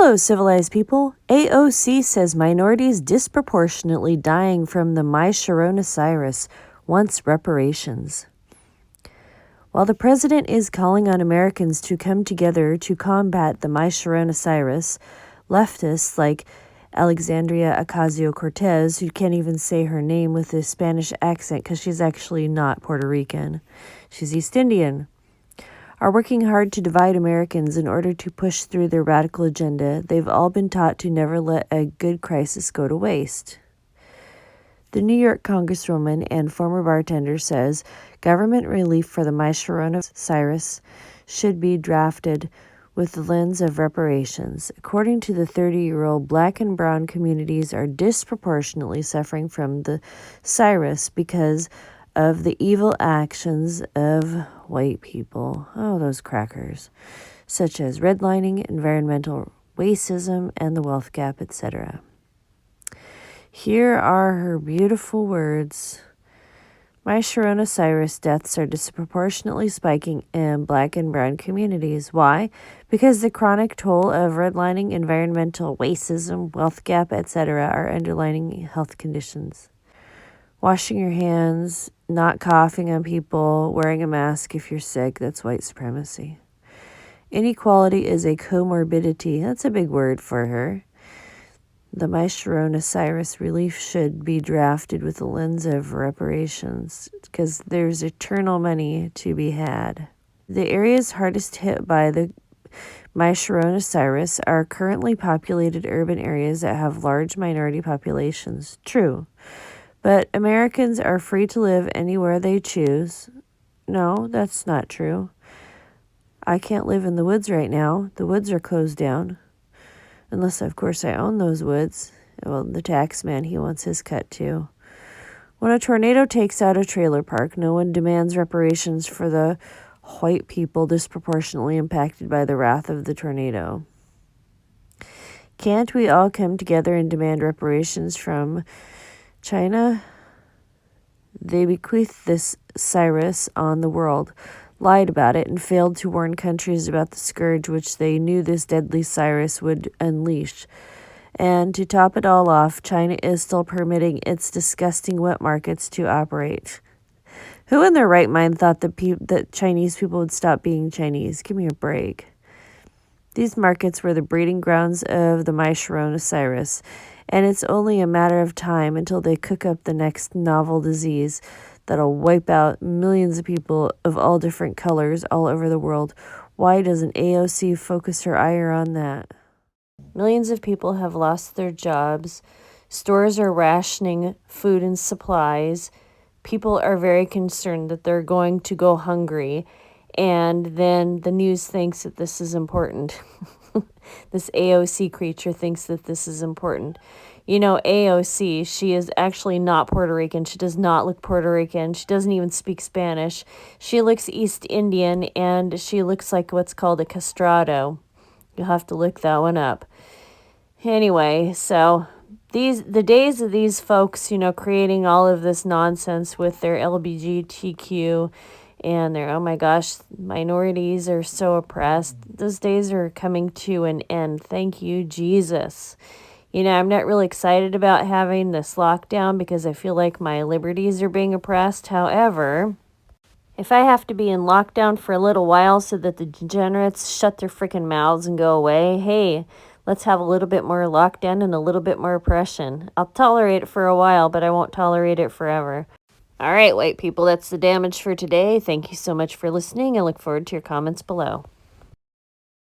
Hello, civilized people. AOC says minorities disproportionately dying from the My Sharona Cyrus wants reparations. While the president is calling on Americans to come together to combat the My Sharona Cyrus, leftists like Alexandria Ocasio-Cortez, who can't even say her name with a Spanish accent because she's actually not Puerto Rican, she's East Indian, are working hard to divide Americans in order to push through their radical agenda. They've all been taught to never let a good crisis go to waste. The New York Congresswoman and former bartender says government relief for the My Sharona Cyrus should be drafted with the lens of reparations. According to the 30-year-old, black and brown communities are disproportionately suffering from the Cyrus because of the evil actions of white people. Oh, those crackers. Such as redlining, environmental racism, and the wealth gap, etc. Here are her beautiful words. My Sharona Cyrus deaths are disproportionately spiking in black and brown communities. Why? Because the chronic toll of redlining, environmental racism, wealth gap, etc. are underlying health conditions. Washing your hands, not coughing on people, wearing a mask if you're sick, that's white supremacy. Inequality is a comorbidity. That's a big word for her. The My Sharona Cyrus relief should be drafted with the lens of reparations because there's eternal money to be had. The areas hardest hit by the My Sharona Cyrus are currently populated urban areas that have large minority populations. True. But Americans are free to live anywhere they choose. No, that's not true. I can't live in the woods right now. The woods are closed down. Unless, of course, I own those woods. Well, the tax man, he wants his cut too. When a tornado takes out a trailer park, no one demands reparations for the white people disproportionately impacted by the wrath of the tornado. Can't we all come together and demand reparations from China? They bequeathed this Cyrus on the world, lied about it, and failed to warn countries about the scourge which they knew this deadly Cyrus would unleash. And to top it all off, China is still permitting its disgusting wet markets to operate. Who in their right mind thought that Chinese people would stop being Chinese? Give me a break. These markets were the breeding grounds of the My Sharona Cyrus, and it's only a matter of time until they cook up the next novel disease that'll wipe out millions of people of all different colors all over the world. Why doesn't AOC focus her ire on that? Millions of people have lost their jobs. Stores are rationing food and supplies. People are very concerned that they're going to go hungry. And then the news thinks that this is important. This AOC creature thinks that this is important. You know, AOC, she is actually not Puerto Rican. She does not look Puerto Rican. She doesn't even speak Spanish. She looks East Indian, and she looks like what's called a castrado. You'll have to look that one up. Anyway, so the days of these folks, you know, creating all of this nonsense with their LGBTQ and their, oh my gosh, minorities are so oppressed. Those days are coming to an end. Thank you, Jesus. You know, I'm not really excited about having this lockdown because I feel like my liberties are being oppressed. However, if I have to be in lockdown for a little while so that the degenerates shut their freaking mouths and go away, hey, let's have a little bit more lockdown and a little bit more oppression. I'll tolerate it for a while, but I won't tolerate it forever. All right, white people, that's the damage for today. Thank you so much for listening. I look forward to your comments below.